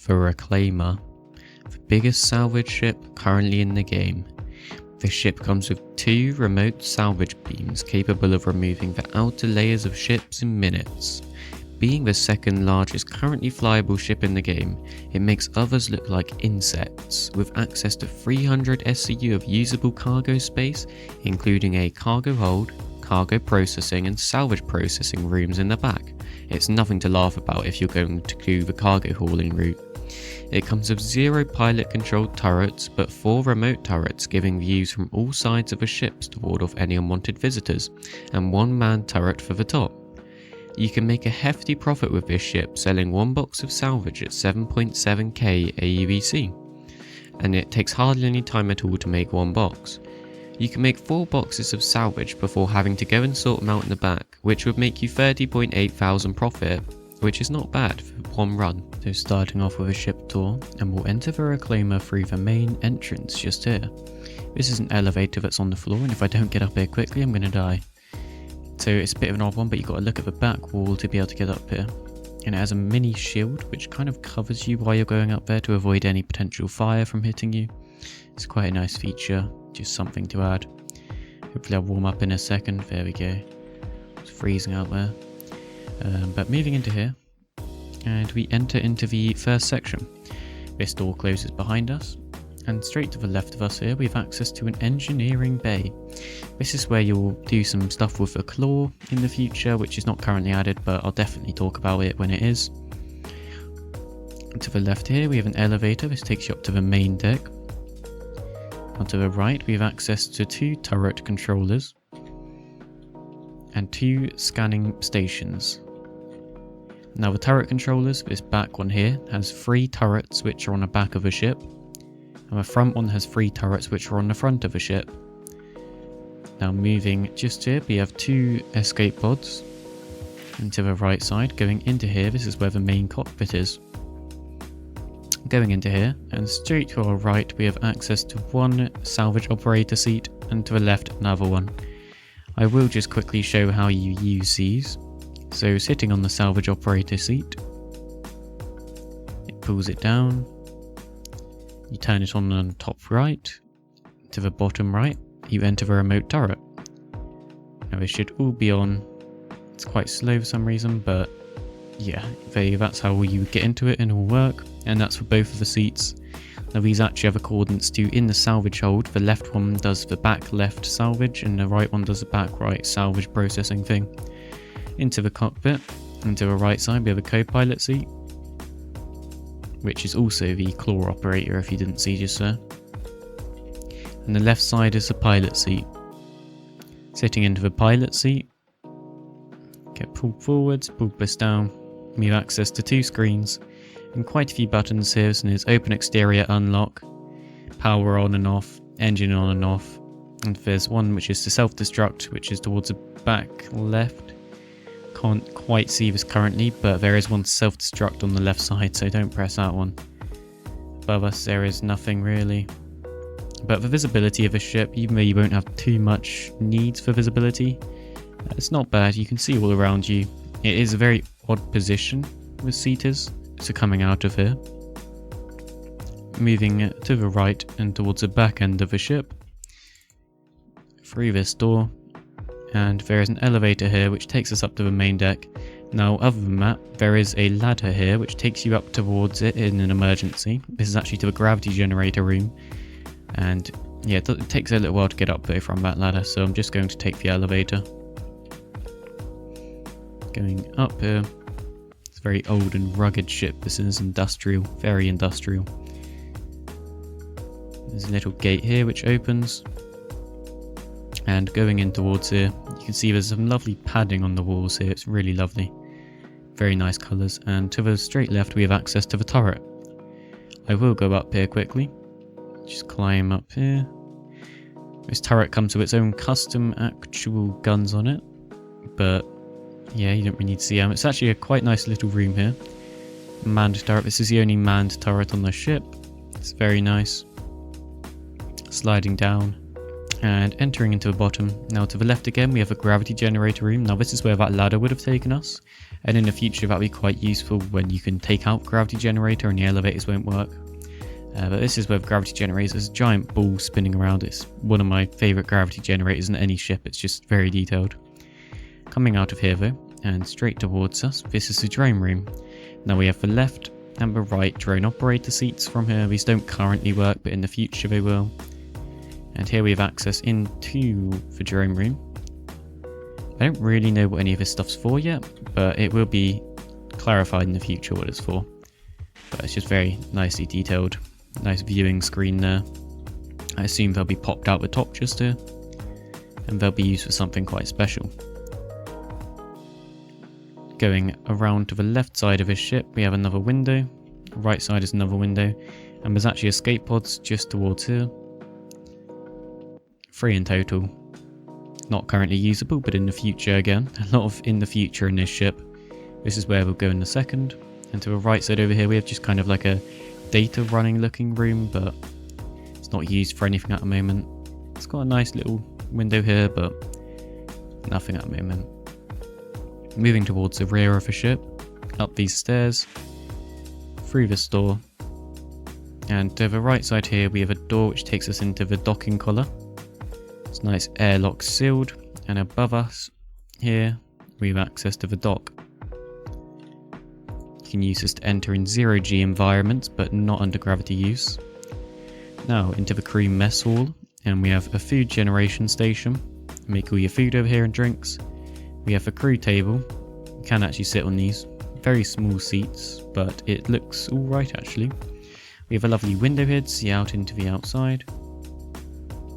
the Reclaimer, the biggest salvage ship currently in the game. This ship comes with 2 remote salvage beams capable of removing the outer layers of ships in minutes. Being the second largest currently flyable ship in the game, it makes others look like insects, with access to 300 SCU of usable cargo space, including a cargo hold, cargo processing and salvage processing rooms in the back. It's nothing to laugh about if you're going to do the cargo hauling route. It comes with 0 pilot controlled turrets, but 4 remote turrets giving views from all sides of the ships to ward off any unwanted visitors, and 1 manned turret for the top. You can make a hefty profit with this ship, selling 1 box of salvage at 7.7k AUVC, and it takes hardly any time at all to make 1 box. You can make 4 boxes of salvage before having to go and sort them out in the back, which would make you 30.8 thousand profit, which is not bad for 1 run. So starting off with a ship tour, and we'll enter the Reclaimer through the main entrance just here. This is an elevator that's on the floor, and if I don't get up here quickly I'm gonna die. So it's a bit of an odd one, but you've got to look at the back wall to be able to get up here. And it has a mini shield which kind of covers you while you're going up there to avoid any potential fire from hitting you. It's quite a nice feature, just something to add. Hopefully I'll warm up in a second. There we go. It's freezing out there. But moving into here, and we enter into the first section. This door closes behind us, and straight to the left of us here we have access to an engineering bay. This is where you'll do some stuff with a claw in the future, which is not currently added, but I'll definitely talk about it when it is. To the left here we have an elevator. This takes you up to the main deck. On to the right we have access to 2 turret controllers and 2 scanning stations. Now the turret controllers, this back one here, has 3 turrets which are on the back of a ship, and the front one has 3 turrets which are on the front of a ship. Now moving just here, we have 2 escape pods. And to the right side, going into here, this is where the main cockpit is. Going into here, and straight to our right, we have access to 1 salvage operator seat, and to the left, another one. I will just quickly show how you use these. So sitting on the salvage operator seat, it pulls it down. You turn it on the top right. To the bottom right, you enter the remote turret. Now it should all be on. It's quite slow for some reason, but yeah, that's how you get into it and it will work. And that's for both of the seats. Now these actually have accordance to in the salvage hold. The left one does the back left salvage and the right one does the back right salvage processing thing. Into the cockpit, and to the right side we have a co-pilot seat, which is also the claw operator if you didn't see just there. And the left side is the pilot seat. Sitting into the pilot seat, get pulled forwards, pulled this down, we have access to 2 screens and quite a few buttons here. So there's open exterior unlock, power on and off, engine on and off, and there's one which is to self-destruct, which is towards the back left. Can't quite see this currently, but there is one self-destruct on the left side, so don't press that one. Above us there is nothing really. But the visibility of a ship, even though you won't have too much needs for visibility, it's not bad. You can see all around you. It is a very odd position with seaters, so coming out of here. Moving to the right and towards the back end of the ship. Through this door. And there is an elevator here which takes us up to the main deck. Now other than that, there is a ladder here which takes you up towards it in an emergency. This is actually to the gravity generator room. And yeah, it takes a little while to get up though from that ladder, so I'm just going to take the elevator. Going up here. It's a very old and rugged ship. This is industrial, very industrial. There's a little gate here which opens. And going in towards here, you can see there's some lovely padding on the walls here. It's really lovely. Very nice colours. And to the straight left we have access to the turret. I will go up here quickly. Just climb up here. This turret comes with its own custom actual guns on it. But yeah, you don't really need to see them. It's actually a quite nice little room here. Manned turret. This is the only manned turret on the ship. It's very nice. Sliding down. And entering into the bottom. Now to the left again we have a gravity generator room. Now this is where that ladder would have taken us. And in the future that'll be quite useful when you can take out gravity generator and the elevators won't work. But this is where the gravity generator is. There's a giant ball spinning around. It's one of my favourite gravity generators in any ship. It's just very detailed. Coming out of here though, and straight towards us, this is the drone room. Now we have the left and the right drone operator seats from here. These don't currently work, but in the future they will. And here we have access into the drone room. I don't really know what any of this stuff's for yet, but it will be clarified in the future what it's for. But it's just very nicely detailed. Nice viewing screen there. I assume they'll be popped out the top just here, and they'll be used for something quite special. Going around to the left side of this ship, we have another window. Right side is another window, and there's actually escape pods just towards here. 3 in total. Not currently usable, but in the future again. A lot of in the future in this ship. This is where we'll go in a second. And to the right side over here we have just kind of like a data running looking room, but it's not used for anything at the moment. It's got a nice little window here, but nothing at the moment. Moving towards the rear of the ship, up these stairs, through this door, and to the right side here we have a door which takes us into the docking collar. It's nice airlock sealed, and above us here we have access to the dock. You can use this to enter in 0G environments, but not under gravity use. Now into the crew mess hall, and we have a food generation station. Make all your food over here and drinks. We have a crew table. You can actually sit on these. Very small seats, but it looks alright actually. We have a lovely window here to see out into the outside.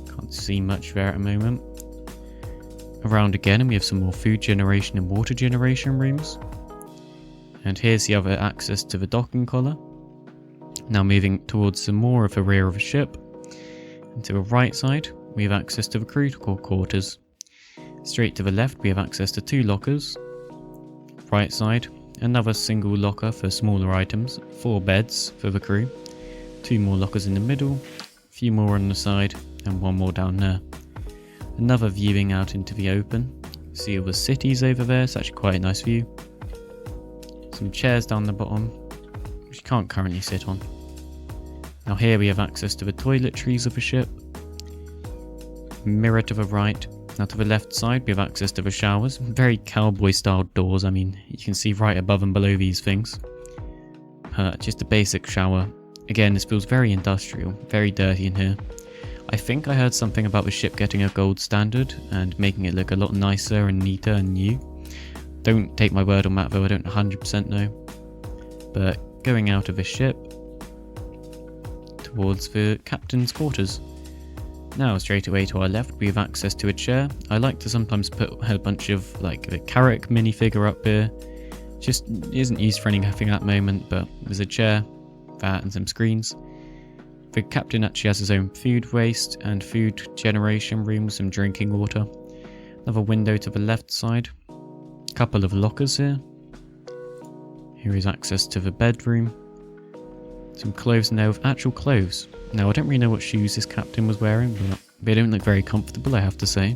Can't see much there at the moment. Around again, and we have some more food generation and water generation rooms. And here's the other access to the docking collar. Now moving towards some more of the rear of the ship. And to the right side, we have access to the crew quarters. Straight to the left, we have access to 2 lockers. Right side, another single locker for smaller items, 4 beds for the crew. 2 more lockers in the middle, a few more on the side, and 1 more down there. Another viewing out into the open. See all the cities over there, it's actually quite a nice view. Some chairs down the bottom, which you can't currently sit on. Now here we have access to the toiletries of the ship. Mirror to the right. Now to the left side we have access to the showers. Very cowboy style doors, I mean you can see right above and below these things. Just a basic shower. Again, this feels very industrial, very dirty in here. I think I heard something about the ship getting a gold standard and making it look a lot nicer and neater and new. Don't take my word on that though, I don't 100% know. But going out of the ship towards the captain's quarters. Now straight away to our left we have access to a chair. I like to sometimes put a bunch of like a Carrick minifigure up here. Just isn't used for anything at the moment, but there's a chair, that and some screens. The captain actually has his own food waste and food generation room with some drinking water. Another window to the left side. Couple of lockers here. Here is access to the bedroom. Some clothes now with actual clothes. Now I don't really know what shoes this captain was wearing, but they don't look very comfortable, I have to say.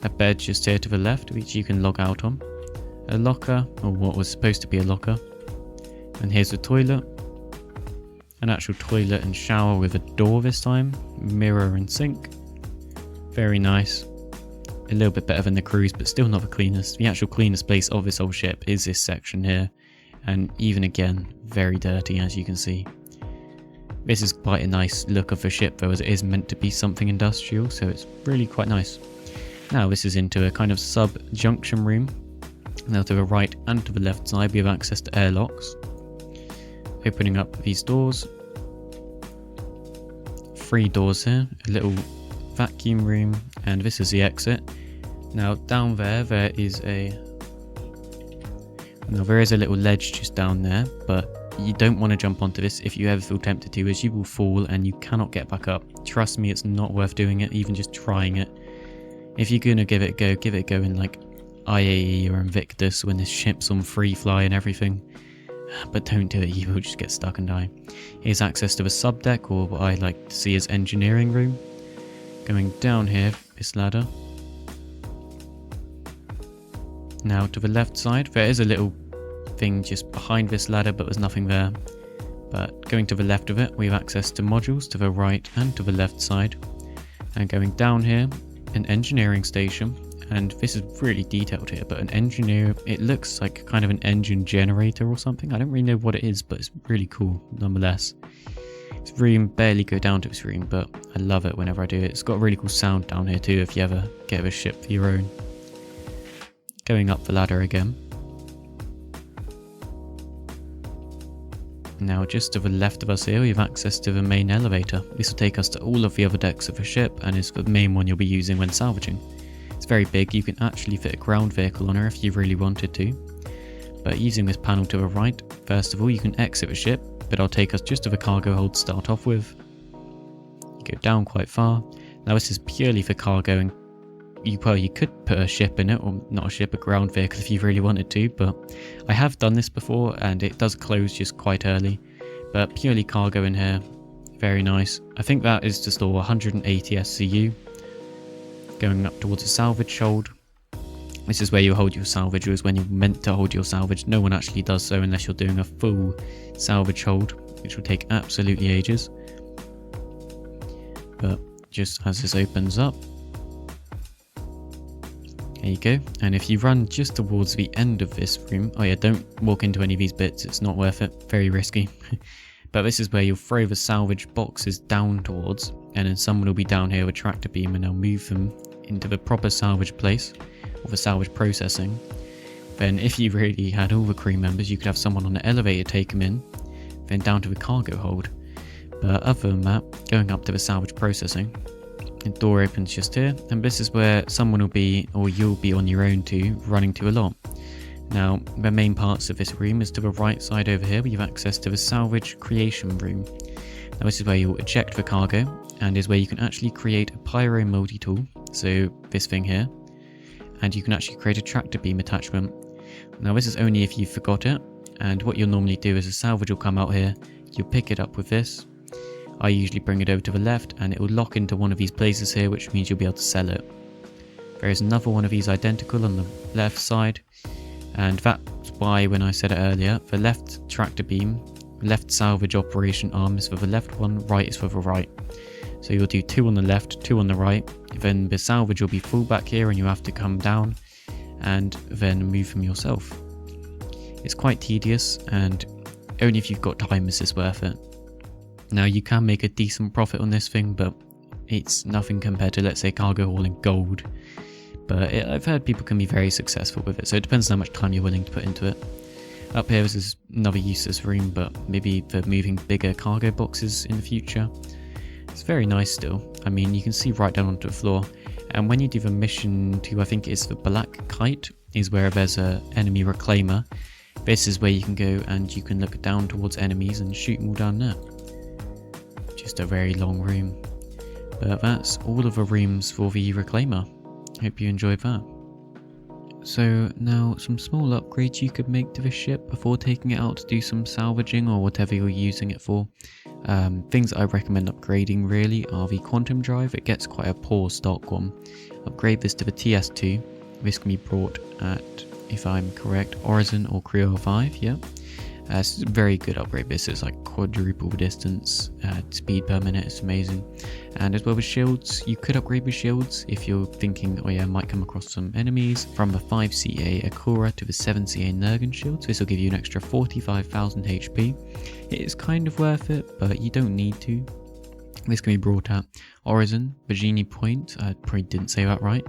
A bed just here to the left, which you can log out on. A locker, or what was supposed to be a locker. And here's the toilet. An actual toilet and shower with a door this time. Mirror and sink. Very nice. A little bit better than the cruise, but still not the cleanest. The actual cleanest place of this whole ship is this section here. And even again, very dirty as you can see. This is quite a nice look of the ship though, as it is meant to be something industrial, so it's really quite nice. Now this is into a kind of sub-junction room. Now to the right and to the left side we have access to airlocks. Opening up these doors. 3 doors here, a little vacuum room, and this is the exit. Now down there is a little ledge just down there, but you don't want to jump onto this if you ever feel tempted to, as you will fall and you cannot get back up. Trust me, it's not worth doing it, even just trying it. If you're gonna give it a go in like IAE or Invictus when this ship's on free fly and everything. But don't do it, you will just get stuck and die. Here's access to the subdeck, or what I like to see as engineering room. Going down here, this ladder. Now to the left side, there is a little thing just behind this ladder, but there's nothing there. But going to the left of it, we have access to modules to the right and to the left side. And going down here, an engineering station. And this is really detailed here, but an engineer, it looks like kind of an engine generator or something. I don't really know what it is, but it's really cool nonetheless. This room barely go down to this room, but I love it whenever I do it. It's got a really cool sound down here too if you ever get a ship for your own. Going up the ladder again. Now just to the left of us here we have access to the main elevator. This will take us to all of the other decks of the ship and is the main one you'll be using when salvaging. It's very big, you can actually fit a ground vehicle on her if you really wanted to. But using this panel to the right, first of all you can exit the ship, but I'll take us just to the cargo hold to start off with. You go down quite far. Now this is purely for cargo and you could put a ship in it, or not a ship, a ground vehicle if you really wanted to, but I have done this before and it does close just quite early. But purely cargo in here, very nice. I think that is to store 180 SCU. Going up towards the salvage hold. This is where you hold your salvage, or is when you're meant to hold your salvage. No one actually does so unless you're doing a full salvage hold, which will take absolutely ages. But just as this opens up, there you go. And if you run just towards the end of this room, oh yeah, don't walk into any of these bits, it's not worth it, very risky. But this is where you'll throw the salvage boxes down towards, and then someone will be down here with tractor beam and they'll move them into the proper salvage place, or the salvage processing. Then if you really had all the crew members, you could have someone on the elevator take them in, then down to the cargo hold. But other than that, going up to the salvage processing, the door opens just here, and this is where someone will be, or you'll be on your own too, running to a lot. Now, the main parts of this room is to the right side over here, where you have access to the salvage creation room. Now this is where you'll eject the cargo, and is where you can actually create a pyro multi-tool, so this thing here, and you can actually create a tractor beam attachment. Now this is only if you forgot it, and what you'll normally do is a salvage will come out here, you'll pick it up with this. I usually bring it over to the left and it will lock into one of these places here, which means you'll be able to sell it. There is another one of these identical on the left side, and that's why when I said it earlier, the left tractor beam, left salvage operation arm is for the left one, right is for the right. So you'll do 2 on the left, 2 on the right, then the salvage will be full back here and you have to come down and then move them yourself. It's quite tedious and only if you've got time is this worth it. Now you can make a decent profit on this thing, but it's nothing compared to, let's say, cargo hauling gold. But I've heard people can be very successful with it, so it depends on how much time you're willing to put into it. Up here, this is another useless room, but maybe for moving bigger cargo boxes in the future. It's very nice still. I mean, you can see right down onto the floor. And when you do the mission to, I think it's the Black Kite, is where there's an enemy reclaimer. This is where you can go and you can look down towards enemies and shoot them all down there. Just a very long room. But that's all of the rooms for the Reclaimer. Hope you enjoyed that. So now some small upgrades you could make to the ship before taking it out to do some salvaging or whatever you're using it for. Things I recommend upgrading really are the quantum drive. It gets quite a poor stock one. Upgrade this to the TS2. This can be brought at, if I'm correct, Horizon or Creo 5, yeah. It's a very good upgrade. This is like quadruple distance, speed per minute, it's amazing. And as well with shields, you could upgrade with shields if you're thinking, oh yeah, I might come across some enemies. From the 5CA Akura to the 7CA Nurgan shields, this will give you an extra 45,000 HP. It is kind of worth it, but you don't need to. This can be brought at Horizon, Virginie Point, I probably didn't say that right,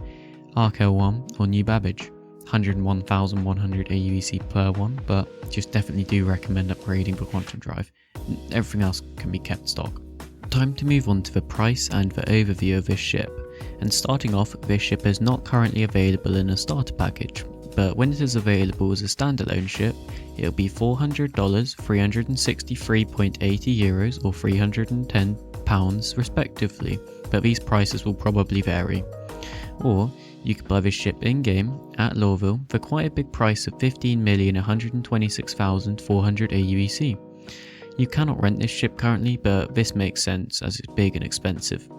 Arc L1 or New Babbage. 101,100 AUEC per one, but just definitely do recommend upgrading the quantum drive. Everything else can be kept stock. Time to move on to the price and the overview of this ship. And starting off, this ship is not currently available in a starter package, but when it is available as a standalone ship, it'll be $400, 363.80 euros or £310 respectively, but these prices will probably vary. Or you could buy this ship in-game at Lorville for quite a big price of 15,126,400 AUEC. You cannot rent this ship currently, but this makes sense as it's big and expensive.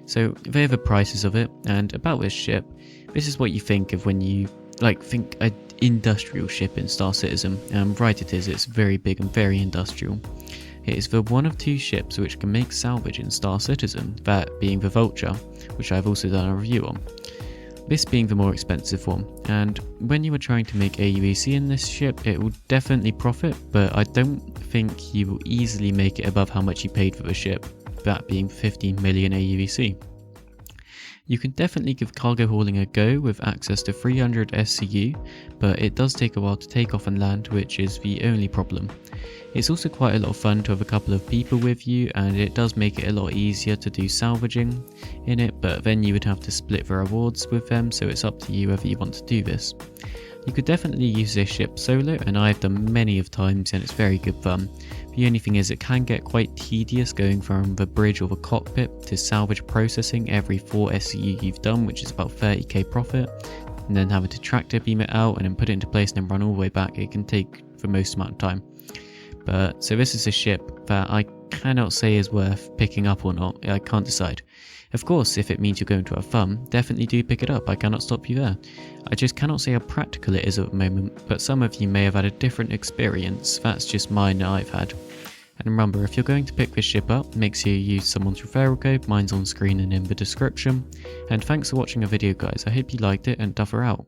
So there are the prices of it, and about this ship, this is what you think of when you like think an industrial ship in Star Citizen. Right it is, it's very big and very industrial. It is the one of two ships which can make salvage in Star Citizen, that being the Vulture, which I've also done a review on. This being the more expensive one, and when you are trying to make AUEC in this ship, it will definitely profit, but I don't think you will easily make it above how much you paid for the ship, that being 15 million AUEC. You can definitely give cargo hauling a go with access to 300 SCU, but it does take a while to take off and land, which is the only problem. It's also quite a lot of fun to have a couple of people with you, and it does make it a lot easier to do salvaging in it, but then you would have to split the rewards with them, so it's up to you whether you want to do this. You could definitely use this ship solo, and I've done many of times and it's very good fun. The only thing is it can get quite tedious going from the bridge or the cockpit to salvage processing every 4 SCU you've done, which is about 30k profit, and then having to tractor beam it out and then put it into place and then run all the way back. It can take the most amount of time. But so this is a ship that I cannot say is worth picking up or not. I can't decide. Of course, if it means you're going to have fun, definitely do pick it up. I cannot stop you there. I just cannot say how practical it is at the moment, but some of you may have had a different experience. That's just mine that I've had. And remember, if you're going to pick this ship up, make sure you use someone's referral code. Mine's on screen and in the description. And thanks for watching the video, guys. I hope you liked it, and Duffer out.